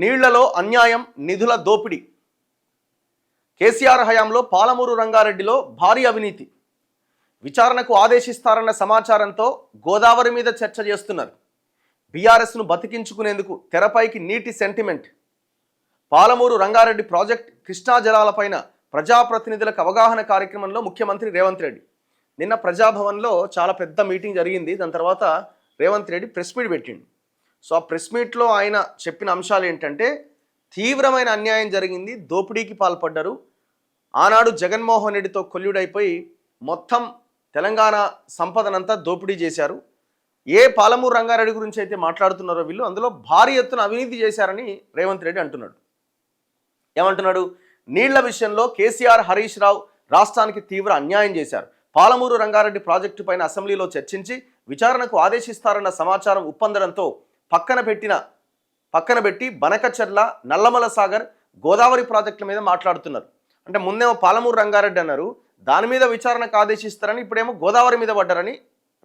నీళ్లలో అన్యాయం, నిధుల దోపిడీ. కేసీఆర్ హయాంలో పాలమూరు రంగారెడ్డిలో భారీ అవినీతి. విచారణకు ఆదేశిస్తారన్న సమాచారంతో గోదావరి మీద చర్చ చేస్తున్నారు. బీఆర్ఎస్ను బతికించుకునేందుకు తెరపైకి నీటి సెంటిమెంట్. పాలమూరు రంగారెడ్డి ప్రాజెక్ట్, కృష్ణా జలాలపైన ప్రజాప్రతినిధులకు అవగాహన కార్యక్రమంలో ముఖ్యమంత్రి రేవంత్ రెడ్డి నిన్న ప్రజాభవన్లో చాలా పెద్ద మీటింగ్ జరిగింది. దాని తర్వాత రేవంత్ రెడ్డి ప్రెస్ మీట్ పెట్టిండు. సో ఆ ప్రెస్ మీట్లో ఆయన చెప్పిన అంశాలు ఏంటంటే, తీవ్రమైన అన్యాయం జరిగింది, దోపిడీకి పాల్పడ్డారు. ఆనాడు జగన్మోహన్ రెడ్డితో కొల్లుడైపోయి మొత్తం తెలంగాణ సంపదనంతా దోపిడీ చేశారు. ఏ పాలమూరు రంగారెడ్డి గురించి అయితే మాట్లాడుతున్నారో వీళ్ళు, అందులో భారీ ఎత్తున అవినీతి చేశారని రేవంత్ రెడ్డి అంటున్నాడు. ఏమంటున్నాడు? నీళ్ల విషయంలో కేసీఆర్, హరీష్ రావు రాష్ట్రానికి తీవ్ర అన్యాయం చేశారు. పాలమూరు రంగారెడ్డి ప్రాజెక్టు పైన అసెంబ్లీలో చర్చించి విచారణకు ఆదేశిస్తారన్న సమాచారం ఉప్పందడంతో పక్కన పెట్టి బనకచర్ల, నల్లమల సాగర్, గోదావరి ప్రాజెక్టుల మీద మాట్లాడుతున్నారు. అంటే ముందేమో పాలమూరు రంగారెడ్డి అన్నారు, దాని మీద విచారణకు ఆదేశిస్తారని, ఇప్పుడేమో గోదావరి మీద పడ్డారని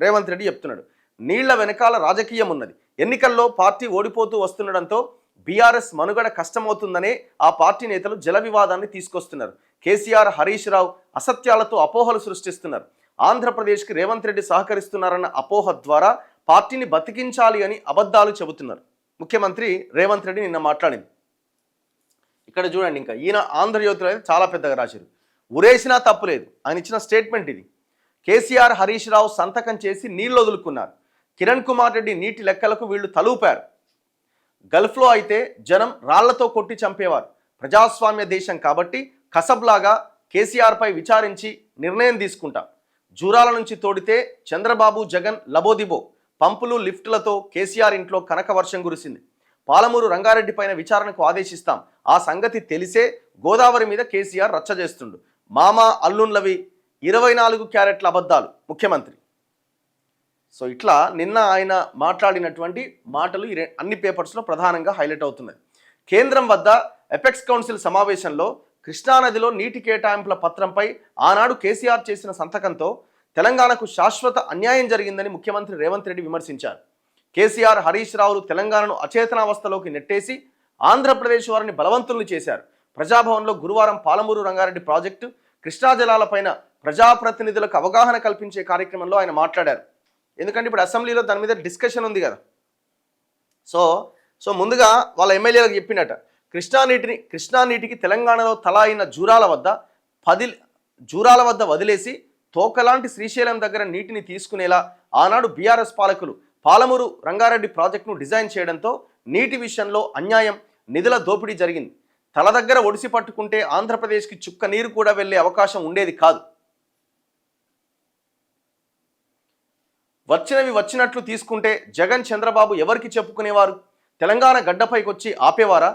రేవంత్ రెడ్డి చెప్తున్నాడు. నీళ్ల వెనకాల రాజకీయం ఉన్నది. ఎన్నికల్లో పార్టీ ఓడిపోతూ వస్తుండడంతో బీఆర్ఎస్ మనుగడ కష్టమవుతుందనే ఆ పార్టీ నేతలు జల వివాదాన్ని తీసుకొస్తున్నారు. కేసీఆర్, హరీష్ రావు అసత్యాలతో అపోహలు సృష్టిస్తున్నారు. ఆంధ్రప్రదేశ్కి రేవంత్ రెడ్డి సహకరిస్తున్నారన్న అపోహ ద్వారా పార్టీని బతికించాలి అని అబద్ధాలు చెబుతున్నారు. ముఖ్యమంత్రి రేవంత్ రెడ్డి నిన్న మాట్లాడింది. ఇక్కడ చూడండి, ఇంకా ఈయన ఆంధ్రజ్యోతిలో చాలా పెద్దగా రాశారు. ఉరేసినా తప్పులేదు ఆయన ఇచ్చిన స్టేట్మెంట్ ఇది. కేసీఆర్, హరీష్ రావు సంతకం చేసి నీళ్లు వదులుకున్నారు. కిరణ్ కుమార్ రెడ్డి నీటి లెక్కలకు వీళ్ళు తలూపారు. గల్ఫ్లో అయితే జనం రాళ్లతో కొట్టి చంపేవారు. ప్రజాస్వామ్య దేశం కాబట్టి కసబ్లాగా కేసీఆర్పై విచారించి నిర్ణయం తీసుకుంటాం. జూరాల నుంచి తోడితే చంద్రబాబు, జగన్ లబోదిబో. పంపులు, లిఫ్టులతో కేసీఆర్ ఇంట్లో కనక వర్షం కురిసింది. పాలమూరు రంగారెడ్డి పైన విచారణకు ఆదేశిస్తాం. ఆ సంగతి తెలిసే గోదావరి మీద కేసీఆర్ రచ్చ చేస్తుండు. మామ అల్లుండ్లవి 24 క్యారెట్ల అబద్ధాలు ముఖ్యమంత్రి. సో ఇట్లా నిన్న ఆయన మాట్లాడినటువంటి మాటలు అన్ని పేపర్స్లో ప్రధానంగా హైలైట్ అవుతున్నాయి. కేంద్రం వద్ద ఎపెక్స్ కౌన్సిల్ సమావేశంలో కృష్ణానదిలో నీటి కేటాయింపుల పత్రంపై ఆనాడు కేసీఆర్ చేసిన సంతకంతో తెలంగాణకు శాశ్వత అన్యాయం జరిగిందని ముఖ్యమంత్రి రేవంత్ రెడ్డి విమర్శించారు. కేసీఆర్, హరీష్ రావులు తెలంగాణను అచేతనావస్థలోకి నెట్టేసి ఆంధ్రప్రదేశ్ వారిని బలవంతుల్ని చేశారు. ప్రజాభవన్లో గురువారం పాలమూరు రంగారెడ్డి ప్రాజెక్టు, కృష్ణా జలాలపైన ప్రజాప్రతినిధులకు అవగాహన కల్పించే కార్యక్రమంలో ఆయన మాట్లాడారు. ఎందుకంటే ఇప్పుడు అసెంబ్లీలో దాని మీద డిస్కషన్ ఉంది కదా. సో ముందుగా వాళ్ళ ఎమ్మెల్యేలకు చెప్పినట్ట, కృష్ణా నీటికి తెలంగాణలో తలా అయిన జూరాల వద్ద వదిలేసి తోకలాంటి శ్రీశైలం దగ్గర నీటిని తీసుకునేలా ఆనాడు బీఆర్ఎస్ పాలకులు పాలమూరు రంగారెడ్డి ప్రాజెక్టును డిజైన్ చేయడంతో నీటి విషయంలో అన్యాయం, నిధుల దోపిడీ జరిగింది. తల దగ్గర ఒడిసి పట్టుకుంటే ఆంధ్రప్రదేశ్కి చుక్క నీరు కూడా వెళ్లే అవకాశం ఉండేది కాదు. వచ్చినవి వచ్చినట్లు తీసుకుంటే జగన్, చంద్రబాబు ఎవరికి చెప్పుకునేవారు? తెలంగాణ గడ్డపైకి వచ్చి ఆపేవారా?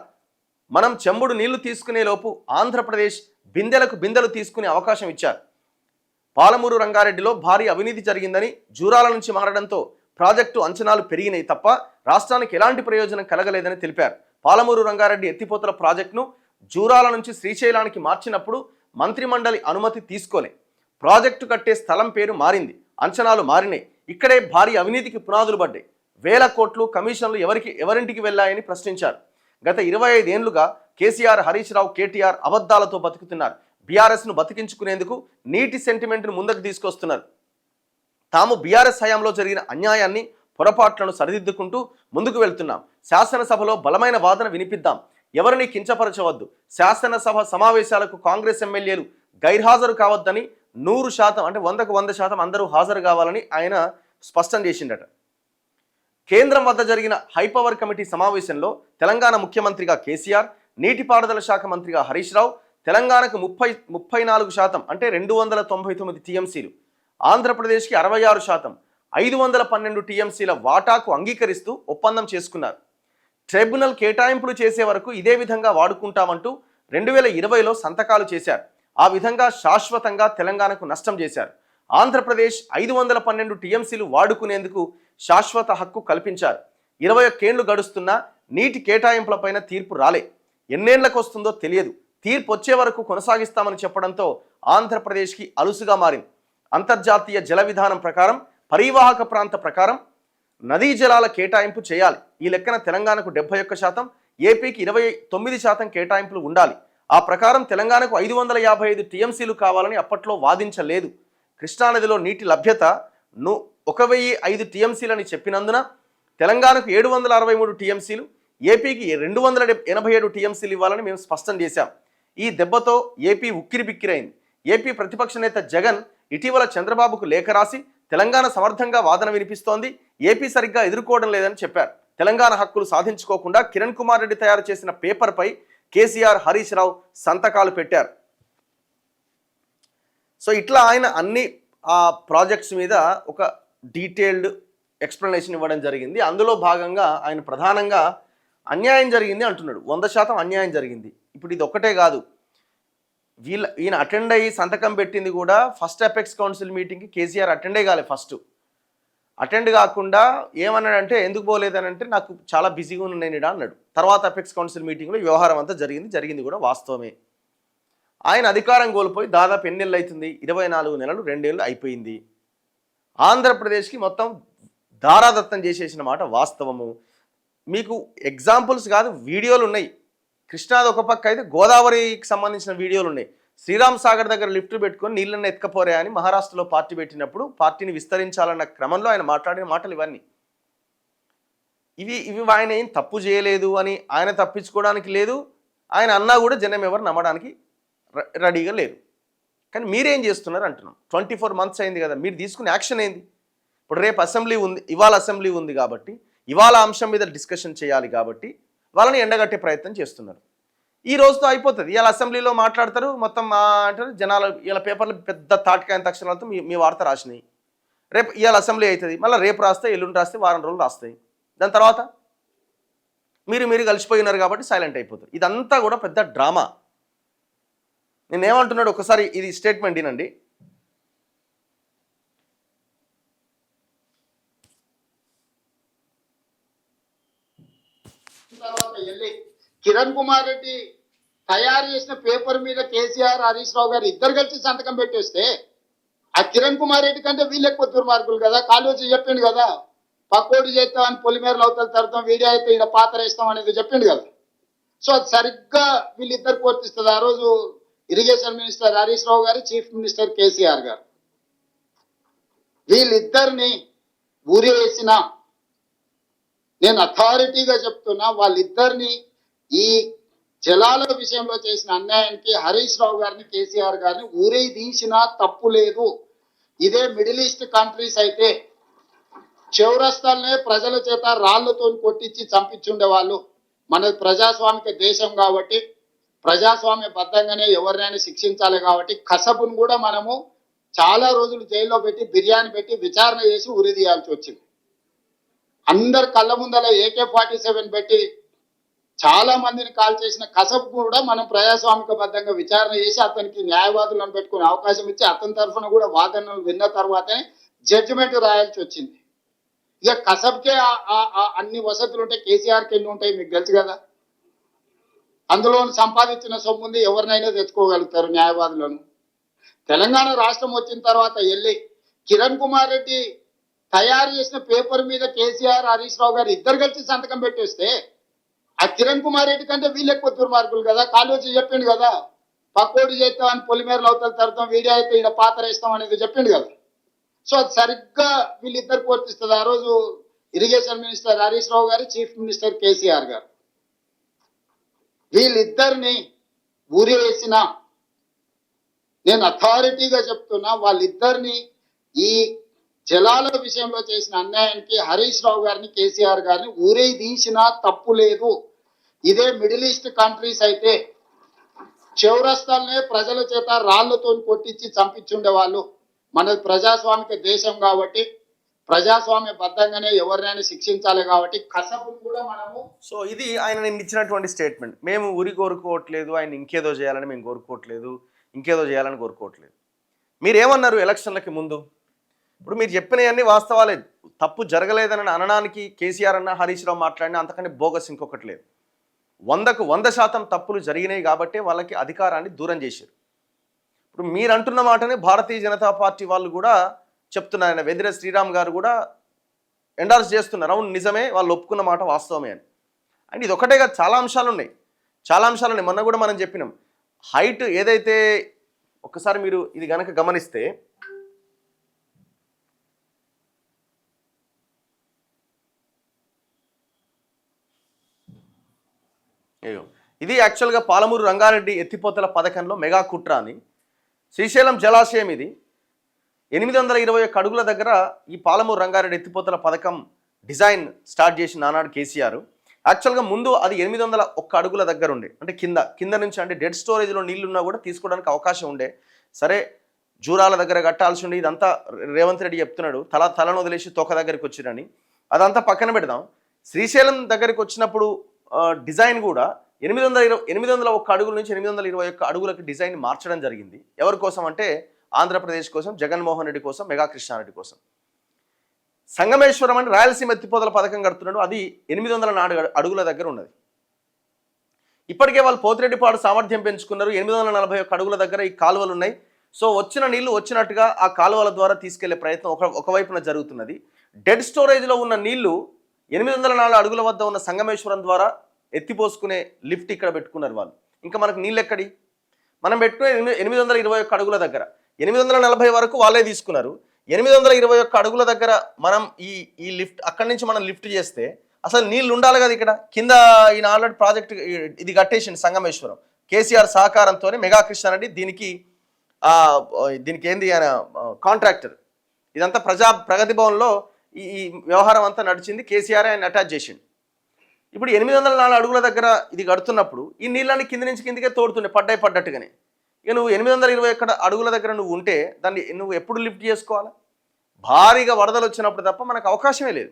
మనం చెంబుడు నీళ్లు తీసుకునే లోపు ఆంధ్రప్రదేశ్ బిందెలకు బిందెలు తీసుకునే అవకాశం ఇచ్చారు. పాలమూరు రంగారెడ్డిలో భారీ అవినీతి జరిగిందని జూరాల నుంచి మారడంతో ప్రాజెక్టు అంచనాలు పెరిగినాయి తప్ప రాష్ట్రానికి ఎలాంటి ప్రయోజనం కలగలేదని తెలిపారు. పాలమూరు రంగారెడ్డి ఎత్తిపోతల ప్రాజెక్టును జూరాల నుంచి శ్రీశైలానికి మార్చినప్పుడు మంత్రిమండలి అనుమతి తీసుకోలే. ప్రాజెక్టు కట్టే స్థలం పేరు మారింది, అంచనాలు మారినాయి. ఇక్కడే భారీ అవినీతికి పునాదులు పడ్డాయి. వేల కోట్లు కమిషన్లు ఎవరింటికి వెళ్ళాయని ప్రశ్నించారు. గత 25 ఏళ్లుగా కేసీఆర్, హరీష్ రావు, కేటీఆర్ అబద్ధాలతో బతుకుతున్నారు. బీఆర్ఎస్ను బతికించుకునేందుకు నీటి సెంటిమెంట్ను ముందుకు తీసుకొస్తున్నారు. తాము బీఆర్ఎస్ హయాంలో జరిగిన అన్యాయాన్ని, పొరపాట్లను సరిదిద్దుకుంటూ ముందుకు వెళ్తున్నాం. శాసనసభలో బలమైన వాదన వినిపిద్దాం. ఎవరిని కించపరచవద్దు. శాసనసభ సమావేశాలకు కాంగ్రెస్ ఎమ్మెల్యేలు గైర్హాజరు కావద్దని 100% అంటే 100కు 100% అందరూ హాజరు కావాలని ఆయన స్పష్టం చేసిండట. కేంద్రం వద్ద జరిగిన హైపవర్ కమిటీ సమావేశంలో తెలంగాణ ముఖ్యమంత్రిగా కేసీఆర్, నీటిపారుదల శాఖ మంత్రిగా హరీష్ రావు తెలంగాణకు 34% అంటే 299 టీఎంసీలు, ఆంధ్రప్రదేశ్కి 66% 512 టీఎంసీల వాటాకు అంగీకరిస్తూ ఒప్పందం చేసుకున్నారు. ట్రిబ్యునల్ కేటాయింపులు చేసే వరకు ఇదే విధంగా వాడుకుంటామంటూ 2020లో సంతకాలు చేశారు. ఆ విధంగా శాశ్వతంగా తెలంగాణకు నష్టం చేశారు. ఆంధ్రప్రదేశ్ 512 టీఎంసీలు వాడుకునేందుకు శాశ్వత హక్కు కల్పించారు. 21 ఏళ్లు గడుస్తున్నా నీటి కేటాయింపులపైన తీర్పు రాలే. ఎన్నేళ్లకు వస్తుందో తెలియదు. తీర్పు వచ్చే వరకు కొనసాగిస్తామని చెప్పడంతో ఆంధ్రప్రదేశ్కి అలుసుగా మారింది. అంతర్జాతీయ జల విధానం ప్రకారం, పరివాహక ప్రాంత ప్రకారం నదీ జలాల కేటాయింపు చేయాలి. ఈ లెక్కన తెలంగాణకు 71%, ఏపీకి 29% కేటాయింపులు ఉండాలి. ఆ ప్రకారం తెలంగాణకు 555 టీఎంసీలు కావాలని అప్పట్లో వాదించలేదు. కృష్ణానదిలో నీటి లభ్యత 1005 టీఎంసీలని చెప్పినందున తెలంగాణకు 763 టీఎంసీలు, ఏపీకి 287 టీఎంసీలు ఇవ్వాలని మేము స్పష్టం చేశాం. ఈ దెబ్బతో ఏపీ ఉక్కిరిబిక్కిరైంది. ఏపీ ప్రతిపక్ష నేత జగన్ ఇటీవల చంద్రబాబుకు లేఖ రాసి తెలంగాణ సమర్థంగా వాదన వినిపిస్తోంది, ఏపీ సరిగ్గా ఎదుర్కోవడం లేదని చెప్పారు. తెలంగాణ హక్కులు సాధించుకోకుండా కిరణ్ కుమార్ రెడ్డి తయారు చేసిన పేపర్పై కేసీఆర్, హరీష్ రావు సంతకాలు పెట్టారు. సో ఇట్లా ఆయన అన్ని ప్రాజెక్ట్స్ మీద ఒక డీటెయిల్డ్ ఎక్స్ప్లెనేషన్ ఇవ్వడం జరిగింది. అందులో భాగంగా ఆయన ప్రధానంగా అన్యాయం జరిగింది అంటున్నాడు. 100% అన్యాయం జరిగింది. ఇప్పుడు ఇది ఒక్కటే కాదు, ఈయన అటెండ్ అయ్యి సంతకం పెట్టింది కూడా ఫస్ట్ అపెక్స్ కౌన్సిల్ మీటింగ్కి కేసీఆర్ అటెండే కాలే. ఫస్ట్ అటెండ్ కాకుండా ఏమన్నాడంటే ఎందుకు పోలేదనంటే నాకు చాలా బిజీగా ఉన్నాను అన్నాడు. తర్వాత అపెక్స్ కౌన్సిల్ మీటింగ్లో వ్యవహారం అంతా జరిగింది కూడా వాస్తవమే. ఆయన అధికారం కోల్పోయి దాదాపు ఎన్ని నెలలు అవుతుంది, 24 నెలలు, 2 ఏళ్ళు అయిపోయింది. ఆంధ్రప్రదేశ్కి మొత్తం దారాదత్తం చేసేసిన మాట వాస్తవము. మీకు ఎగ్జాంపుల్స్ కాదు, వీడియోలు ఉన్నాయి. కృష్ణాది ఒక పక్క అయితే గోదావరికి సంబంధించిన వీడియోలు ఉన్నాయి. శ్రీరామ్ సాగర్ దగ్గర లిఫ్ట్ పెట్టుకొని నీళ్ళని ఎత్తుకపోరే అని మహారాష్ట్రలో పార్టీ పెట్టినప్పుడు పార్టీని విస్తరించాలన్న క్రమంలో ఆయన మాట్లాడిన మాటలు ఇవన్నీ. ఇవి ఆయన ఏం తప్పు చేయలేదు అని ఆయన తప్పించుకోవడానికి లేదు. ఆయన అన్నా కూడా జనం ఎవరు నమ్మడానికి రెడీగా లేరు. కానీ మీరేం చేస్తున్నారు అంటున్నాం. 24 months అయింది కదా, మీరు తీసుకునే యాక్షన్ ఏంది? ఇప్పుడు రేపు అసెంబ్లీ ఉంది, ఇవాళ అసెంబ్లీ ఉంది కాబట్టి ఇవాళ అంశం మీద డిస్కషన్ చేయాలి కాబట్టి వాళ్ళని ఎండగట్టే ప్రయత్నం చేస్తున్నారు. ఈ రోజుతో అయిపోతుంది. ఇవాళ అసెంబ్లీలో మాట్లాడతారు, మొత్తం అంటారు జనాలు. ఇలా పేపర్లు పెద్ద తాటికాయంత అక్షరాలతో మీ వార్త రాసినాయి. రేపు ఇవాళ అసెంబ్లీ అవుతుంది, మళ్ళీ రేపు రాస్తాయి, ఎల్లుండి రాస్తే, వారం రోజులు రాస్తాయి. దాని తర్వాత మీరు కలిసిపోయి ఉన్నారు కాబట్టి సైలెంట్ అయిపోతారు. ఇదంతా కూడా పెద్ద డ్రామా. నేనేమంటున్నాడు ఒకసారి ఇది స్టేట్మెంట్ వినండి. కిరణ్ కుమార్ రెడ్డి తయారు చేసిన పేపర్ మీద కేసీఆర్, హరీష్ రావు గారు ఇద్దరు కలిసి సంతకం పెట్టేస్తే ఆ కిరణ్ కుమార్ రెడ్డి కంటే వీళ్ళు ఎక్కువ దుర్మార్గులు కదా. కాళోజీ చెప్పిండు కదా, పక్కోడు చేస్తాం అని పొలిమేరలు అవతల తడతాం, వీడియో అయితే ఇక్కడ పాత్ర వేస్తాం అనేది చెప్పిండు కదా. సో అది సరిగ్గా వీళ్ళిద్దరు వర్తిస్తుంది. ఆ రోజు ఇరిగేషన్ మినిస్టర్ హరీష్ రావు గారు, చీఫ్ మినిస్టర్ కేసీఆర్ గారు, వీళ్ళిద్దరిని ఊరేసిన, నేను అథారిటీగా చెప్తున్నా, వాళ్ళిద్దరిని ఈ జలాల విషయంలో చేసిన అన్యాయానికి హరీష్ రావు గారిని, కేసీఆర్ గారిని ఊరే తీసినా తప్పు లేదు. ఇదే మిడిల్ ఈస్ట్ కంట్రీస్ అయితే చౌరస్తాలనే ప్రజల చేత రాళ్లతో కొట్టించి చంపించుండే వాళ్ళు. మనది ప్రజాస్వామిక దేశం కాబట్టి ప్రజాస్వామ్య బద్ధంగానే ఎవరినైనా శిక్షించాలి కాబట్టి కసబును కూడా మనము చాలా రోజులు జైల్లో పెట్టి బిర్యానీ పెట్టి విచారణ చేసి ఉరి తీయాల్సి వచ్చింది. అందరు కళ్ళ ముందల AK-47 పెట్టి చాలా మందిని కాల్ చేసిన కసబ్ కూడా మనం ప్రజాస్వామిక బద్ధంగా విచారణ చేసి అతనికి న్యాయవాదులను పెట్టుకునే అవకాశం ఇచ్చి అతని తరఫున కూడా వాదనలు విన్న తర్వాతనే జడ్జిమెంట్ రాయాల్సి వచ్చింది. ఇక కసబ్కే అన్ని వసతులు ఉంటాయి, కేసీఆర్కి ఎన్ని ఉంటాయి మీకు తెలుసు కదా. అందులో సంపాదించిన సొమ్ముంది ఎవరినైనా తెచ్చుకోగలుగుతారు న్యాయవాదులను. తెలంగాణ రాష్ట్రం వచ్చిన తర్వాత వెళ్ళి కిరణ్ కుమార్ రెడ్డి తయారు చేసిన పేపర్ మీద కేసీఆర్, హరీష్ రావు గారు ఇద్దరు కలిసి సంతకం పెట్టేస్తే ఆ కిరణ్ కుమార్ రెడ్డి కంటే వీళ్ళు ఎక్కువ దుర్మార్గులు కదా. కాళోజీ చెప్పిండు కదా, పక్కోడు చేస్తాం అని పొలిమేరలు అవతల తడతాం, వీడియో అయితే ఇక్కడ పాత్ర వేస్తాం అనేది చెప్పిండు కదా. సో అది సరిగ్గా వీళ్ళిద్దరు వర్తిస్తుంది. ఆ రోజు ఇరిగేషన్ మినిస్టర్ హరీష్ రావు గారు, చీఫ్ మినిస్టర్ కేసీఆర్ గారు, వీళ్ళిద్దరిని ఊరేసిన, నేను అథారిటీగా చెప్తున్నా, వాళ్ళిద్దరిని ఈ జలాల విషయంలో చేసిన అన్యాయానికి హరీష్ రావు గారిని, కేసీఆర్ గారిని ఊరే తీసినా తప్పు లేదు. ఇదే మిడిల్ ఈస్ట్ కంట్రీస్ అయితే చౌరస్తాలనే ప్రజల చేత రాళ్లతో కొట్టించి చంపించుండే వాళ్ళు. మనది ప్రజాస్వామిక దేశం కాబట్టి ప్రజాస్వామ్య బద్ధంగానే ఎవరినైనా శిక్షించాలి కాబట్టి కసబును కూడా మనము. సో ఇది ఆయన నేను ఇచ్చినటువంటి స్టేట్మెంట్. మేము ఊరి కోరుకోవట్లేదు, ఆయన ఇంకేదో చేయాలని మేము కోరుకోవట్లేదు, ఇంకేదో చేయాలని కోరుకోవట్లేదు. మీరేమన్నారు ఎలక్షన్లకి ముందు? ఇప్పుడు మీరు చెప్పినవన్నీ వాస్తవాలే, తప్పు జరగలేదని అనడానికి కేసీఆర్ అన్న, హరీష్ రావు మాట్లాడినా అంతకంటే బోగస్ ఇంకొకటి లేదు. 100కు 100% తప్పులు జరిగినాయి కాబట్టి వాళ్ళకి అధికారాన్ని దూరం చేశారు. ఇప్పుడు మీరు అంటున్న మాటనే భారతీయ జనతా పార్టీ వాళ్ళు కూడా చెప్తున్నారు. ఆయన వెదిరే శ్రీరామ్ గారు కూడా ఎండార్స్ చేస్తున్నారు, అవును నిజమే, వాళ్ళు ఒప్పుకున్న మాట వాస్తవమే అని. అండ్ ఇది ఒకటే కాదు, చాలా అంశాలు ఉన్నాయి, మొన్న కూడా మనం చెప్పినాం. హైట్ ఏదైతే, ఒక్కసారి మీరు ఇది గనక గమనిస్తే, ఇది యాక్చువల్గా పాలమూరు రంగారెడ్డి ఎత్తిపోతల పథకంలో మెగా కుట్ర అని. శ్రీశైలం జలాశయం ఇది 821 అడుగుల దగ్గర ఈ పాలమూరు రంగారెడ్డి ఎత్తిపోతల పథకం డిజైన్ స్టార్ట్ చేసిన నానాడు కేసీఆర్. యాక్చువల్గా ముందు అది 801 అడుగుల దగ్గర ఉండే, అంటే కింద నుంచి, అంటే డెడ్ స్టోరేజ్లో నీళ్లున్నా కూడా తీసుకోవడానికి అవకాశం ఉండే. సరే, జూరాల దగ్గర కట్టాల్సి ఉండే, ఇదంతా రేవంత్ రెడ్డి చెప్తున్నాడు తలను వదిలేసి తోక దగ్గరికి వచ్చిరని. అదంతా పక్కన పెడదాం. శ్రీశైలం దగ్గరికి వచ్చినప్పుడు డిజైన్ కూడా 801 అడుగుల నుంచి 821 అడుగులకు డిజైన్ మార్చడం జరిగింది. ఎవరి కోసం అంటే ఆంధ్రప్రదేశ్ కోసం, జగన్మోహన్ రెడ్డి కోసం, మెగా కృష్ణారెడ్డి కోసం. సంగమేశ్వరం అని రాయలసీమ ఎత్తిపోతల పథకం కడుతున్నాడు, అది 804 అడుగుల దగ్గర ఉన్నది. ఇప్పటికే వాళ్ళు పోతిరెడ్డిపాడు సామర్థ్యం పెంచుకున్నారు, 841 అడుగుల దగ్గర ఈ కాలువలు ఉన్నాయి. సో వచ్చిన నీళ్లు వచ్చినట్టుగా ఆ కాలువల ద్వారా తీసుకెళ్లే ప్రయత్నం ఒకవైపున జరుగుతున్నది. డెడ్ స్టోరేజ్లో ఉన్న నీళ్లు 804 అడుగుల వద్ద ఉన్న సంగమేశ్వరం ద్వారా ఎత్తిపోసుకునే లిఫ్ట్ ఇక్కడ పెట్టుకున్నారు వాళ్ళు. ఇంకా మనకు నీళ్ళు ఎక్కడి? మనం పెట్టుకునే 821 అడుగుల దగ్గర 840 వరకు వాళ్ళే తీసుకున్నారు. 821 అడుగుల దగ్గర మనం ఈ లిఫ్ట్, అక్కడి నుంచి మనం లిఫ్ట్ చేస్తే అసలు నీళ్ళు ఉండాలి కదా. ఇక్కడ కింద ఈయన ఆల్రెడీ ప్రాజెక్ట్ ఇది కట్టేసింది సంగమేశ్వరం, కేసీఆర్ సహకారంతోనే మెగా కృష్ణారెడ్డి దీనికి ఏంది ఆయన కాంట్రాక్టర్. ఇదంతా ప్రగతి భవన్లో ఈ వ్యవహారం అంతా నడిచింది, కేసీఆర్ ఆయన అటాచ్ చేసిండు. ఇప్పుడు 804 అడుగుల దగ్గర ఇది కడుతున్నప్పుడు ఈ నీళ్ళని కింద నుంచి కిందకే తోడుతుండే, పడ్డట్టుగానే. ఇక నువ్వు 821 అడుగుల దగ్గర నువ్వు ఉంటే దాన్ని నువ్వు ఎప్పుడు లిఫ్ట్ చేసుకోవాలా? భారీగా వరదలు వచ్చినప్పుడు తప్ప మనకు అవకాశమే లేదు.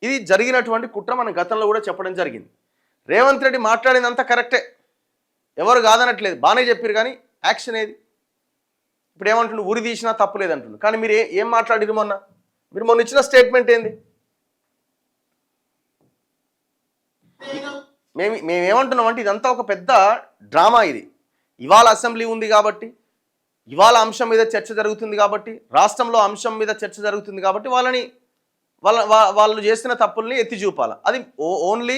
ఇది జరిగినటువంటి కుట్ర మనం గతంలో కూడా చెప్పడం జరిగింది. రేవంత్ రెడ్డి మాట్లాడినంత కరెక్టే, ఎవరు కాదనట్లేదు, బాగానే చెప్పారు. కానీ యాక్షన్ ఏది? ఇప్పుడు ఏమంటుండు, ఉరి తీసినా తప్పులేదంటుండు. కానీ మీరు ఏం మాట్లాడిరు మొన్న? మీరు మొన్న ఇచ్చిన స్టేట్మెంట్ ఏంది? మేమేమంటున్నాం అంటే ఇదంతా ఒక పెద్ద డ్రామా. ఇది ఇవాళ అసెంబ్లీ ఉంది కాబట్టి, ఇవాళ అంశం మీద చర్చ జరుగుతుంది కాబట్టి, రాష్ట్రంలో అంశం మీద చర్చ జరుగుతుంది కాబట్టి వాళ్ళు చేసిన తప్పుల్ని ఎత్తి చూపాలి. అది ఓన్లీ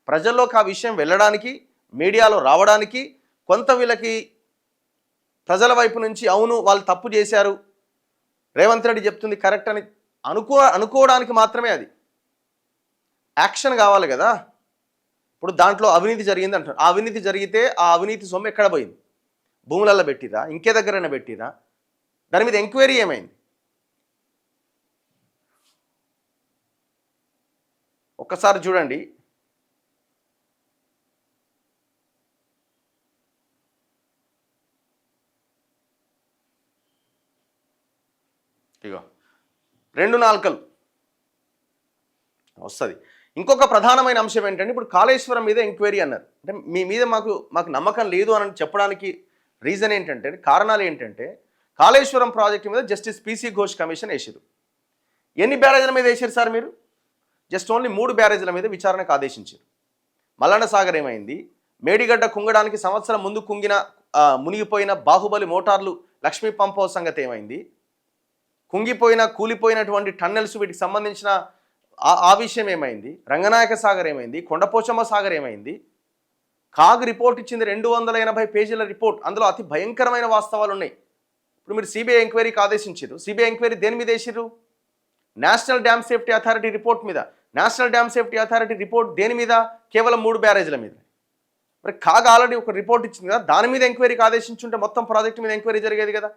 ప్రజల్లోకి ఆ విషయం వెళ్ళడానికి, మీడియాలో రావడానికి, కొంత వీళ్ళకి ప్రజల వైపు నుంచి అవును వాళ్ళు తప్పు చేశారు, రేవంత్ రెడ్డి చెప్తుంది కరెక్ట్ అని అనుకోవడానికి మాత్రమే. అది యాక్షన్ కావాలి కదా. ఇప్పుడు దాంట్లో అవినీతి జరిగింది అంటారు. ఆ అవినీతి జరిగితే ఆ అవినీతి సొమ్ము ఎక్కడ పోయింది? భూములలో పెట్టిరా, ఇంకే దగ్గరైనా పెట్టిరా? దాని మీద ఎంక్వైరీ ఏమైంది? ఒక్కసారి చూడండి. ఇగో 2 నాలుకలు వస్తుంది. ఇంకొక ప్రధానమైన అంశం ఏంటంటే, ఇప్పుడు కాళేశ్వరం మీద ఎంక్వైరీ అన్నారు. అంటే మీ మీద మాకు నమ్మకం లేదు అని చెప్పడానికి రీజన్ ఏంటంటే, కారణాలు ఏంటంటే, కాళేశ్వరం ప్రాజెక్టు మీద జస్టిస్ పిసి ఘోష్ కమిషన్ వేసారు. ఎన్ని బ్యారేజ్ల మీద వేసారు సార్ మీరు? జస్ట్ ఓన్లీ 3 బ్యారేజ్ల మీద విచారణకు ఆదేశించారు. మల్లన్న సాగర్ ఏమైంది? మేడిగడ్డ కుంగడానికి సంవత్సరం ముందు మునిగిపోయిన బాహుబలి మోటార్లు లక్ష్మీ పంప్ హౌస్ సంగతి ఏమైంది? కూలిపోయినటువంటి టన్నెల్స్, వీటికి సంబంధించిన ఆ విషయం ఏమైంది? రంగనాయక సాగర్ ఏమైంది? కొండపోచమ్మ సాగర్ ఏమైంది? కాగ్ రిపోర్ట్ ఇచ్చింది 280 పేజీల రిపోర్ట్, అందులో అతి భయంకరమైన వాస్తవాలు ఉన్నాయి. ఇప్పుడు మీరు సిబిఐ ఎంక్వైరీకి ఆదేశించారు. సిబిఐ ఎంక్వైరీ దేని మీద వేసారు? National Dam Safety Authority report మీద. National Dam Safety Authority report దేని మీద? కేవలం 3 బ్యారేజ్ల మీద. మరి కాగ్ ఆల్రెడీ ఒక రిపోర్ట్ ఇచ్చింది కదా, దాని మీద ఎంక్వైరీకి ఆదేశించుంటే మొత్తం ప్రాజెక్టు మీద ఎంక్వైరీ జరిగేది కదా.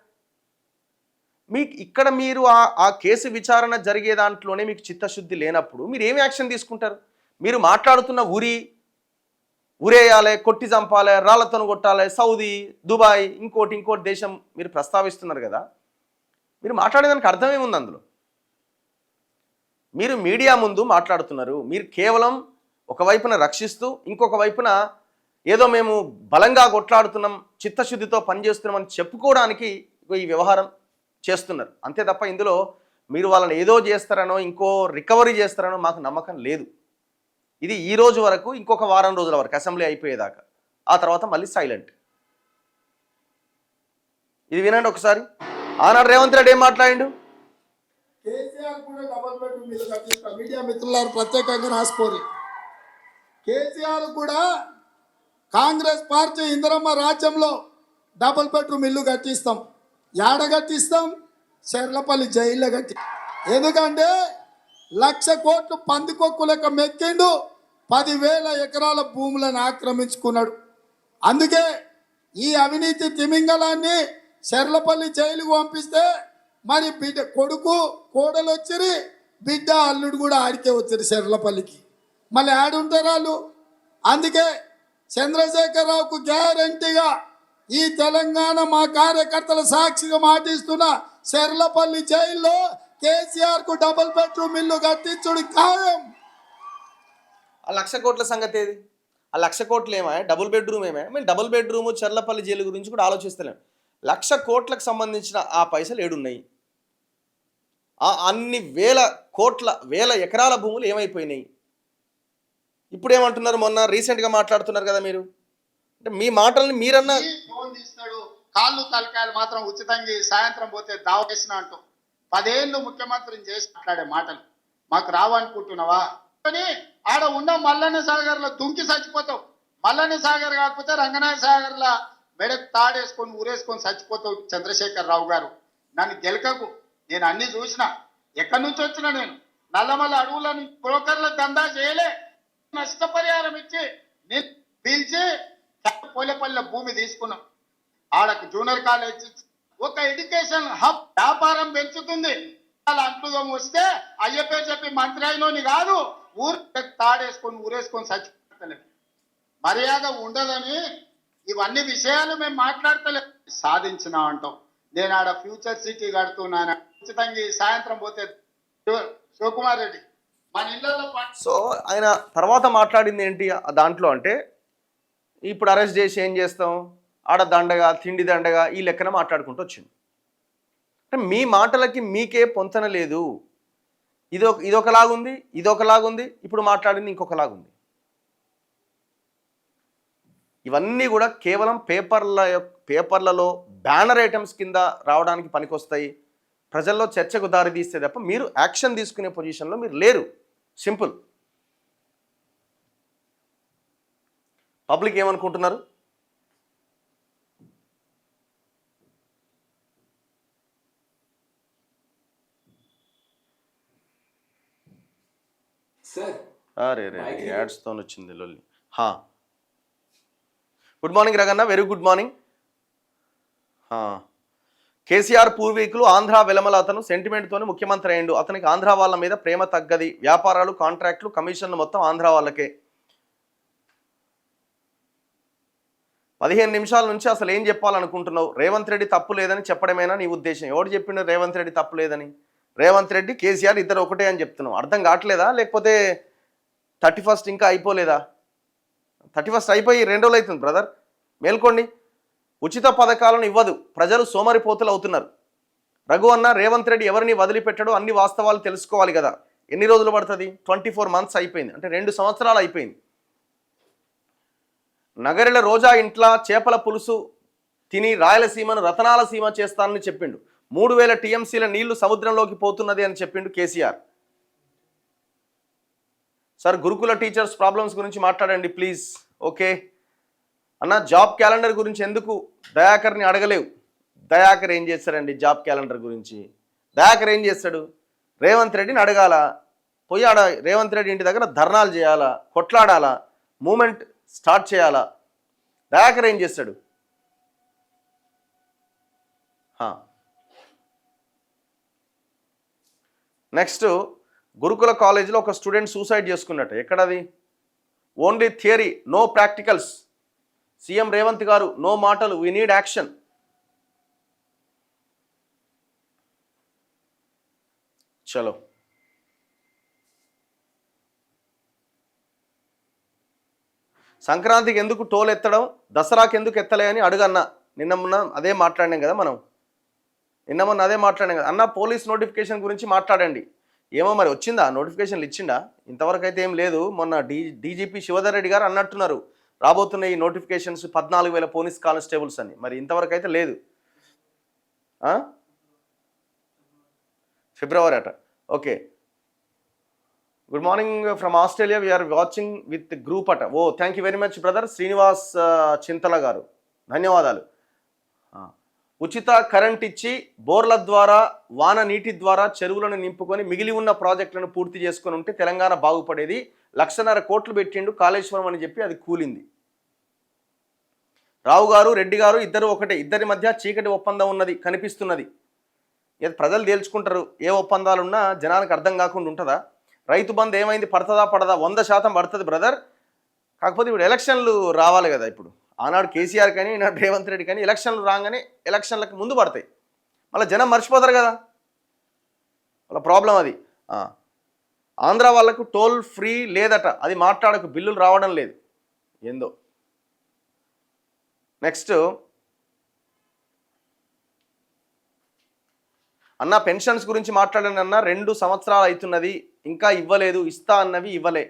ఇక్కడ మీరు ఆ కేసు విచారణ జరిగే దాంట్లోనే మీకు చిత్తశుద్ధి లేనప్పుడు మీరు ఏమి యాక్షన్ తీసుకుంటారు? మీరు మాట్లాడుతున్న ఉరేయాలి, కొట్టి చంపాలి, రాళ్లతో కొట్టాలి, సౌదీ, దుబాయ్, ఇంకోటి దేశం మీరు ప్రస్తావిస్తున్నారు కదా. మీరు మాట్లాడేదానికి అర్థమేముంది అందులో? మీరు మీడియా ముందు మాట్లాడుతున్నారు. మీరు కేవలం ఒకవైపున రక్షిస్తూ ఇంకొక వైపున ఏదో మేము బలంగా కొట్లాడుతున్నాం, చిత్తశుద్ధితో పనిచేస్తున్నామని చెప్పుకోవడానికి ఈ వ్యవహారం చేస్తున్నారు అంతే తప్ప ఇందులో మీరు వాళ్ళని ఏదో చేస్తారనో ఇంకో రికవరీ చేస్తారనో మాకు నమ్మకం లేదు. ఇది ఈ రోజు వరకు, ఇంకొక వారం రోజుల వరకు అసెంబ్లీ అయిపోయేదాకా. ఆ తర్వాత మళ్ళీ సైలెంట్. ఇది వినండి ఒకసారి. ఆనాడు రేవంత్ రెడ్డి ఏం మాట్లాడిండు? కేసీఆర్ కూడా డబుల్ బెడ్రూమ్ మీద కట్టిస్తా. మీడియా మిత్రులారు ప్రత్యేకంగా రాసుకోరి. కేసీఆర్ కూడా కాంగ్రెస్ పార్టీ ఇందిరమ్మ రాజ్యంలో డబుల్ బెడ్రూమ్ ఇల్లు కట్టిస్తాం. యాడ కట్టిస్తాం? చెర్లపల్లి జైల్లో కట్టి. ఎందుకంటే 1,00,000 కోట్లు పందికొక్కు లెక్క మెక్కిండు, 10,000 ఎకరాల భూములను ఆక్రమించుకున్నాడు. అందుకే ఈ అవినీతి తిమింగలాన్ని చెర్లపల్లి జైలుకు పంపిస్తే మరి బిడ్డ కొడుకు కోడలు వచ్చిరి, బిడ్డ అల్లుడు కూడా ఆడికే వచ్చారు చెర్లపల్లికి. మళ్ళీ ఆడుంటారు వాళ్ళు. అందుకే చంద్రశేఖరరావుకు గ్యారంటీగా ఈ తెలంగాణ మా కార్యకర్తల సాక్షిగా మాటిస్తున్న చెర్లపల్లి జైల్లో కేసీఆర్ కు డబుల్ బెడ్రూమ్ ఇల్లు కట్టించుడు ఖాయం. ఆ 1,00,000 కోట్ల సంగతి ఏది? ఆ 1,00,000 కోట్లు ఏమా? డబుల్ బెడ్రూమ్ ఏమే? మేము డబుల్ బెడ్రూమ్ చర్లపల్లి జైలు గురించి కూడా ఆలోచిస్తలేం. 1,00,000 కోట్లకు సంబంధించిన ఆ పైసలు ఏడున్నాయి? అన్ని వేల ఎకరాల భూములు ఏమైపోయినాయి? ఇప్పుడు ఏమంటున్నారు? మొన్న రీసెంట్గా మాట్లాడుతున్నారు కదా మీరు, అంటే మీ మాటల్ని మీరన్నా ఫోన్ తీస్తాడు, కాళ్ళు తలకాయలు మాత్రం ఉచితంగా సాయంత్రం పోతే దావకేసిన అంటూ 10 ఏళ్ళు ముఖ్యమంత్రిని చేసి మాట్లాడే మాటలు మాకు రావనుకుంటున్నావా? కానీ ఆడ ఉన్న మల్లన్న సాగర్ లో దుంకి చచ్చిపోతావు. మల్లన్న సాగర్ కాకపోతే రంగనాయ సాగర్ లా మెడకు తాడేసుకొని ఊరేసుకొని చచ్చిపోతావు. చంద్రశేఖర్ రావు గారు, నన్ను గెలకకు. నేను అన్ని చూసిన. ఎక్కడి నుంచి వచ్చినా నేను నల్లమల్ల అడవులను బ్రోకర్ల దందా చేయలే. నష్టపరిహారం ఇచ్చి నేను పిలిచి పోలేపల్లి భూమి తీసుకున్నాం. ఆడకు జూనియర్ కాలేజ్ ఒక ఎడ్యుకేషన్ హబ్, వ్యాపారం పెంచుతుంది. అంటుదం వస్తే అయ్యపే చెప్పి మంత్రి అయినోని కాదు, ఊరు తాడేసుకొని ఊరేసుకొని చచ్చిపోతలేదు. మర్యాద ఉండదని ఇవన్నీ విషయాలు మేము మాట్లాడతలేదు. సాధించిన అంటాం. నేను ఆడ ఫ్యూచర్ సిటీ కడుతున్నాను, ఉచితంగా సాయంత్రం పోతే శివకుమార్ రెడ్డి మన ఇళ్ళలో. సో ఆయన తర్వాత మాట్లాడింది ఏంటి దాంట్లో అంటే, ఇప్పుడు అరెస్ట్ చేసి ఏం చేస్తాం, ఆడ దండగా తిండి దండగా ఈ లెక్కన మాట్లాడుకుంటూ వచ్చింది. అంటే మీ మాటలకి మీకే పొంతన లేదు. ఇదొకలాగుంది, ఇదొకలాగుంది, ఇప్పుడు మాట్లాడింది ఇంకొకలాగుంది. ఇవన్నీ కూడా కేవలం పేపర్లలో బ్యానర్ ఐటమ్స్ కింద రావడానికి పనికొస్తాయి, ప్రజల్లో చర్చకు దారి తీస్తే తప్ప మీరు యాక్షన్ తీసుకునే పొజిషన్లో మీరు లేరు. సింపుల్. పబ్లిక్ ఏమనుకుంటున్నారు? అరే రే యాడ్స్తో వచ్చింది లొల్లి. గుడ్ మార్నింగ్ రగన్న, వెరీ గుడ్ మార్నింగ్. కేసీఆర్ పూర్వీకులు ఆంధ్ర వెలమల అతను సెంటిమెంట్తోనే ముఖ్యమంత్రి అయ్యిండు. అతనికి ఆంధ్ర వాళ్ళ మీద ప్రేమ తగ్గది. వ్యాపారాలు, కాంట్రాక్టులు, కమిషన్లు మొత్తం ఆంధ్ర వాళ్ళకే. 15 నిమిషాల నుంచి అసలు ఏం చెప్పాలనుకుంటున్నావు? రేవంత్ రెడ్డి తప్పు లేదని చెప్పడమేనా నీ ఉద్దేశం? ఎవడు చెప్పిండు రేవంత్ రెడ్డి తప్పు లేదని? రేవంత్ రెడ్డి, కేసీఆర్ ఇద్దరు ఒకటే అని చెప్తున్నావు. అర్థం కావట్లేదా? లేకపోతే 31st ఇంకా అయిపోలేదా? 31st అయిపోయి 2 రోజులు అవుతుంది బ్రదర్, మేల్కోండి. ఉచిత పథకాలను ఇవ్వదు, ప్రజలు సోమరిపోతులు అవుతున్నారు. రఘు అన్న, రేవంత్ రెడ్డి ఎవరిని వదిలిపెట్టాడో అన్ని వాస్తవాలు తెలుసుకోవాలి కదా. ఎన్ని రోజులు పడుతుంది? 24 months అయిపోయింది, అంటే 2 సంవత్సరాలు అయిపోయింది. నగరిల రోజా ఇంట్లా చేపల పులుసు తిని రాయలసీమను రతనాల సీమ చేస్తానని చెప్పిండు. 3000 TMCల నీళ్లు సముద్రంలోకి పోతున్నది అని చెప్పిండు కేసీఆర్. సార్, గురుకుల టీచర్స్ ప్రాబ్లమ్స్ గురించి మాట్లాడండి ప్లీజ్. ఓకే అన్న, జాబ్ క్యాలెండర్ గురించి ఎందుకు దయాకర్ని అడగలేవు? దయాకర్ ఏం చేస్తాడండి జాబ్ క్యాలెండర్ గురించి? దయాకర్ ఏం చేస్తాడు? రేవంత్ రెడ్డిని అడగాల, పోయి ఆడ రేవంత్ రెడ్డి ఇంటి దగ్గర ధర్నాలు చేయాలా, కొట్లాడాలా, మూమెంట్ స్టార్ట్ చేయాలా? దయాకర్ ఏం చేస్తాడు? నెక్స్ట్, గురుకుల కాలేజీలో ఒక స్టూడెంట్ సూసైడ్ చేసుకున్నట్టు. ఎక్కడది? Only theory, no practicals. CM Revanth గారు, నో మాటలు, వీ నీడ్ యాక్షన్. చలో, సంక్రాంతికి ఎందుకు టోల్ ఎత్తడం, దసరాకి ఎందుకు ఎత్తలే అని అడుగన్నా. నిన్న మొన్న అదే మాట్లాడినాం కదా మనం, అన్న పోలీస్ నోటిఫికేషన్ గురించి మాట్లాడండి. ఏమో మరి వచ్చిందా? నోటిఫికేషన్లు ఇచ్చిండా? ఇంతవరకు అయితే ఏం లేదు. మొన్న డీజీపీ శివధర్ రెడ్డి గారు అన్నట్టున్నారు, రాబోతున్న ఈ నోటిఫికేషన్స్ 14,000 పోలీస్ కానిస్టేబుల్స్ అని. మరి ఇంతవరకు అయితే లేదు. ఫిబ్రవరి అట. Okay, good morning from Australia we're watching with group అట. Oh thank you very much brother Srinivas Chintala garu, ధన్యవాదాలు. ఉచిత కరెంట్ ఇచ్చి బోర్ల ద్వారా వాన నీటి ద్వారా చెరువులను నింపుకొని మిగిలి ఉన్న ప్రాజెక్టులను పూర్తి చేసుకొని ఉంటే తెలంగాణ బాగుపడేది. 1,50,000 కోట్లు పెట్టిండు కాళేశ్వరం అని చెప్పి అది కూలింది. రావు గారు రెడ్డి గారు ఇద్దరు ఒకటే, ఇద్దరి మధ్య చీకటి ఒప్పందం ఉన్నది కనిపిస్తున్నది. ఇది ప్రజలు తేల్చుకుంటారు. ఏ ఒప్పందాలున్నా జనానికి అర్థం కాకుండా ఉంటుందా? రైతు బంధు ఏమైంది, పడుతుందా పడదా? 100% పడుతుంది బ్రదర్. కాకపోతే ఇప్పుడు ఎలక్షన్లు రావాలి కదా. ఇప్పుడు ఆనాడు కేసీఆర్ కానీ ఈనాడు రేవంత్ రెడ్డి కానీ ఎలక్షన్లు రాగానే ఎలక్షన్లకు ముందు పడతాయి, మళ్ళీ జనం మర్చిపోతారు కదా, వాళ్ళ ప్రాబ్లం అది. ఆంధ్ర వాళ్ళకు టోల్ ఫ్రీ లేదట, అది మాట్లాడకు, బిల్లులు రావడం లేదు ఏందో. నెక్స్ట్ అన్న పెన్షన్స్ గురించి మాట్లాడండి అన్న, 2 సంవత్సరాలు అవుతున్నది ఇంకా ఇవ్వలేదు, ఇస్తా అన్నవి ఇవ్వలే.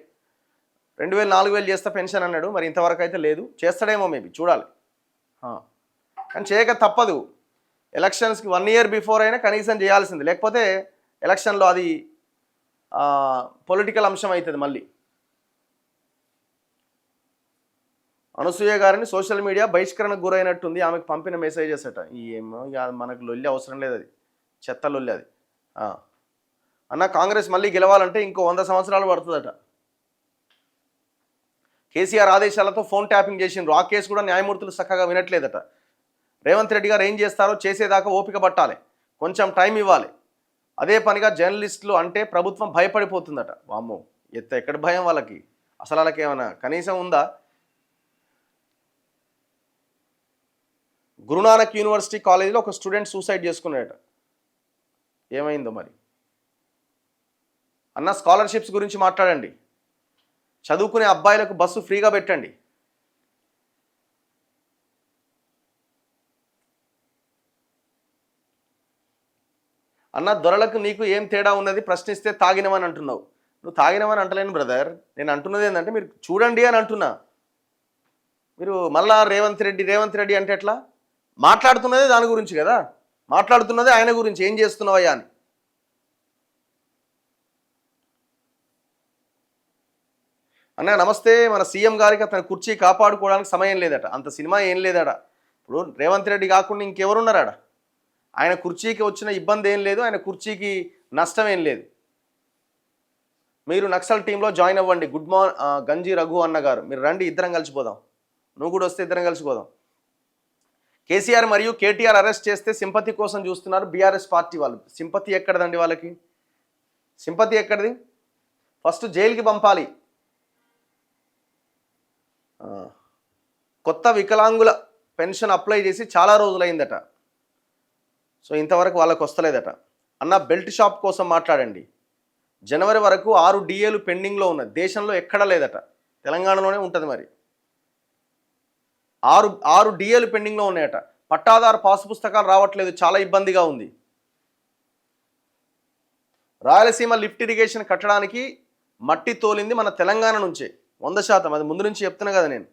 2,000 4,000 చేస్తా పెన్షన్ అన్నాడు, మరి ఇంతవరకు అయితే లేదు. చేస్తాడేమో మేబీ, చూడాలి. కానీ చేయక తప్పదు. ఎలక్షన్స్కి 1 year బిఫోర్ అయినా కనీసం చేయాల్సింది, లేకపోతే ఎలక్షన్లో అది పొలిటికల్ అంశం అవుతుంది మళ్ళీ. అనసూయ గారిని సోషల్ మీడియా బహిష్కరణకు గురైనట్టుంది, ఆమెకు పంపిన మెసేజెస్ అట. ఏమో మనకు లొల్లి అవసరం లేదు, అది చెత్త లొల్లి అది. అన్న కాంగ్రెస్ మళ్ళీ గెలవాలంటే ఇంకో 100 సంవత్సరాలు పడుతుందట. కేసీఆర్ ఆదేశాలతో ఫోన్ ట్యాపింగ్ చేసిండ్రు, ఆ కేసు కూడా న్యాయమూర్తులు చక్కగా వినట్లేదట. రేవంత్ రెడ్డి గారు ఏం చేస్తారో చేసేదాకా ఓపిక పట్టాలి, కొంచెం టైం ఇవ్వాలి. అదే పనిగా జర్నలిస్టులు అంటే ప్రభుత్వం భయపడిపోతుందట. వామ్మో, ఎక్కడ భయం వాళ్ళకి, అసలు వాళ్ళకి ఏమైనా కనీసం ఉందా? గురునానక్ యూనివర్సిటీ కాలేజీలో ఒక స్టూడెంట్ సూసైడ్ చేసుకున్నాడట, ఏమైందో మరి. అన్న స్కాలర్షిప్స్ గురించి మాట్లాడండి, చదువుకునే అబ్బాయిలకు బస్సు ఫ్రీగా పెట్టండి. అన్న దొరలకు నీకు ఏం తేడా ఉన్నది, ప్రశ్నిస్తే తాగినవని అంటున్నావు. నువ్వు తాగినవని అంటలేను బ్రదర్, నేను అంటున్నది ఏంటంటే మీరు చూడండి అని అంటున్నా. మీరు మళ్ళా రేవంత్ రెడ్డి అంటే ఎట్లా? మాట్లాడుతున్నదే దాని గురించి కదా, మాట్లాడుతున్నదే ఆయన గురించి, ఏం చేస్తున్నావయ్యా అని. అన్న నమస్తే, మన సీఎం గారికి అతని కుర్చీ కాపాడుకోవడానికి సమయం లేదట, అంత సినిమా ఏం లేదట. ఇప్పుడు రేవంత్ రెడ్డి కాకుండా ఇంకెవరున్నారాడ? ఆయన కుర్చీకి వచ్చిన ఇబ్బంది ఏం లేదు, ఆయన కుర్చీకి నష్టం ఏం లేదు. మీరు నక్సల్ టీంలో జాయిన్ అవ్వండి. గుడ్ మార్నింగ్ గంజి రఘు అన్న గారు, మీరు రండి, ఇద్దరం కలిసిపోదాం. నువ్వు కూడా వస్తే ఇద్దరం కలిసిపోదాం. కేసీఆర్ మరియు కేటీఆర్ అరెస్ట్ చేస్తే సింపతి కోసం చూస్తున్నారు బీఆర్ఎస్ పార్టీ వాళ్ళు. సింపతి ఎక్కడదండి వాళ్ళకి? సింపతి ఎక్కడిది? ఫస్ట్ జైలుకి పంపాలి. కొత్త వికలాంగుల పెన్షన్ అప్లై చేసి చాలా రోజులైందట, సో ఇంతవరకు వాళ్ళకు వస్తలేదట. అన్న బెల్ట్ షాప్ కోసం మాట్లాడండి. జనవరి వరకు 6 DAలు పెండింగ్లో ఉన్నది, దేశంలో ఎక్కడా లేదట, తెలంగాణలోనే ఉంటుంది. మరి 6 DAలు పెండింగ్లో ఉన్నాయట. పట్టాదారు పాసు పుస్తకాలు రావట్లేదు, చాలా ఇబ్బందిగా ఉంది. రాయలసీమ లిఫ్ట్ ఇరిగేషన్ కట్టడానికి మట్టి తోలింది మన తెలంగాణ నుంచే 100%. అది ముందు నుంచి చెప్తున్నా కదా నేను.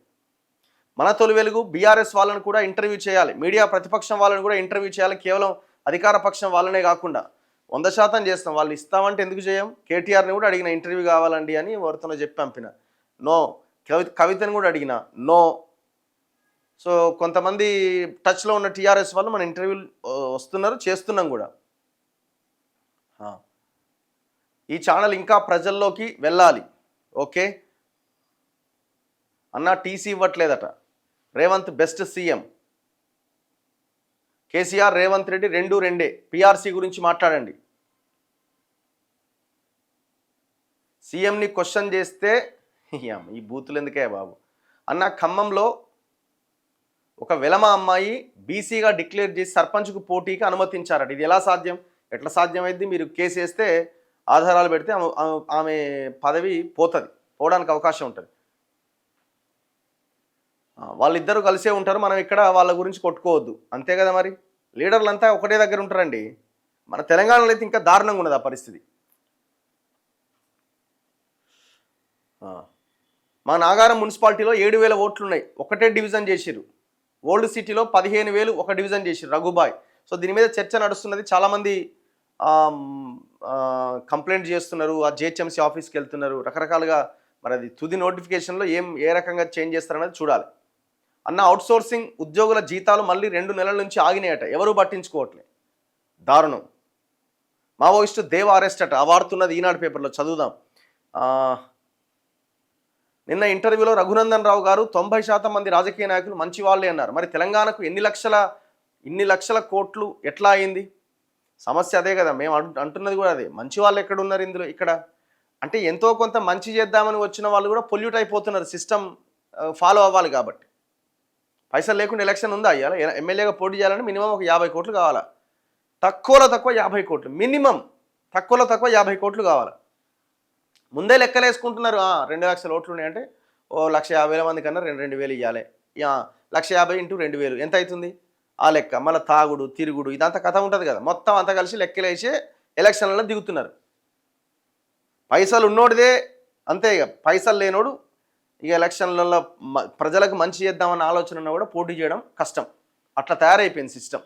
మన తొలి వెలుగు బీఆర్ఎస్ వాళ్ళని కూడా ఇంటర్వ్యూ చేయాలి, మీడియా ప్రతిపక్షం వాళ్ళని కూడా ఇంటర్వ్యూ చేయాలి, కేవలం అధికార పక్షం వాళ్ళనే కాకుండా 100% చేస్తాం. వాళ్ళు ఇస్తామంటే ఎందుకు చేయం? కేటీఆర్ని కూడా అడిగిన ఇంటర్వ్యూ కావాలండి అని వారితో చెప్పి పంపిన, నో. కవితను కూడా అడిగిన, నో. సో కొంతమంది టచ్లో ఉన్న టీఆర్ఎస్ వాళ్ళు మన ఇంటర్వ్యూలు వస్తున్నారు, చేస్తున్నాం కూడా. ఈ ఛానల్ ఇంకా ప్రజల్లోకి వెళ్ళాలి. ఓకే అన్న, టీసీ ఇవ్వట్లేదట. Revanth best CM. KCR Revanth Reddy 2 PRC గురించి మాట్లాడండి. సీఎంని క్వశ్చన్ చేస్తే ఈ బూతులు ఎందుకే బాబు. అన్న ఖమ్మంలో ఒక వెలమ అమ్మాయి బీసీగా డిక్లేర్ చేసి సర్పంచ్కు పోటీకి అనుమతించారట. ఇది ఎలా సాధ్యం? ఎట్లా సాధ్యమైంది? మీరు కేసు వేస్తే ఆధారాలు పెడితే ఆమె పదవి పోవడానికి అవకాశం ఉంటుంది. వాళ్ళిద్దరూ కలిసే ఉంటారు, మనం ఇక్కడ వాళ్ళ గురించి కొట్టుకోవద్దు, అంతే కదా. మరి లీడర్లు అంతా ఒకటే దగ్గర ఉంటారండి. మన తెలంగాణలో అయితే ఇంకా దారుణంగా ఉన్నది ఆ పరిస్థితి. మా నాగారం మున్సిపాలిటీలో 7,000 ఓట్లు ఉన్నాయి, ఒకటే డివిజన్ చేసిర్రు. ఓల్డ్ సిటీలో 15,000 ఒక డివిజన్ చేసిర్రు, రఘుబాయ్. సో దీని మీద చర్చ నడుస్తున్నది. చాలామంది కంప్లైంట్ చేస్తున్నారు, ఆ జిహెచ్ఎంసీ ఆఫీస్కి వెళ్తున్నారు, రకరకాలుగా. మరి అది తుది నోటిఫికేషన్లో ఏ రకంగా చేంజ్ చేస్తారనేది చూడాలి. అన్న అవుట్సోర్సింగ్ ఉద్యోగుల జీతాలు మళ్ళీ 2 నెలల నుంచి ఆగినాయట, ఎవరూ పట్టించుకోవట్లే. దారుణం. మావోయిస్టు దేవ అరెస్ట్ అట, ఆ వార్తున్నది ఈనాడు పేపర్లో, చదువుదాం. నిన్న ఇంటర్వ్యూలో రఘునందన్ రావు గారు 90% మంది రాజకీయ నాయకులు మంచి వాళ్ళే అన్నారు. మరి తెలంగాణకు ఇన్ని లక్షల కోట్లు ఎట్లా అయింది? సమస్య అదే కదా, మేము అంటున్నది కూడా అదే. మంచి వాళ్ళు ఎక్కడ ఉన్నారు ఇందులో? ఇక్కడ అంటే ఎంతో కొంత మంచి చేద్దామని వచ్చిన వాళ్ళు కూడా పొల్యూట్ అయిపోతున్నారు, సిస్టమ్ ఫాలో అవ్వాలి కాబట్టి. పైసలు లేకుండా ఎలక్షన్ ఉందా? అయ్యాలి ఎమ్మెల్యేగా పోటీ చేయాలంటే మినిమం ఒక 50 కోట్లు కావాలా, తక్కువలో తక్కువ 50 కోట్లు మినిమం, తక్కువలో తక్కువ 50 కోట్లు కావాలి. ముందే లెక్కలు వేసుకుంటున్నారు. 2 లక్షల ఓట్లు ఉన్నాయంటే 1,50,000 మంది కన్నా 2,000 ఇవ్వాలి. 1,50,000 ఇంటూ 2,000 ఎంత అవుతుంది? ఆ లెక్క. మళ్ళీ తాగుడు తిరుగుడు ఇదంతా కథ ఉంటుంది కదా, మొత్తం అంతా కలిసి లెక్కలేసి ఎలక్షన్లలో దిగుతున్నారు. పైసలు ఉన్నోడిదే అంతే, ఇక పైసలు లేనోడు ఇక ఎలక్షన్లలో ప్రజలకు మంచి చేద్దామన్న ఆలోచన ఉన్నా కూడా పోటీ చేయడం కష్టం. అట్లా తయారైపోయింది సిస్టమ్.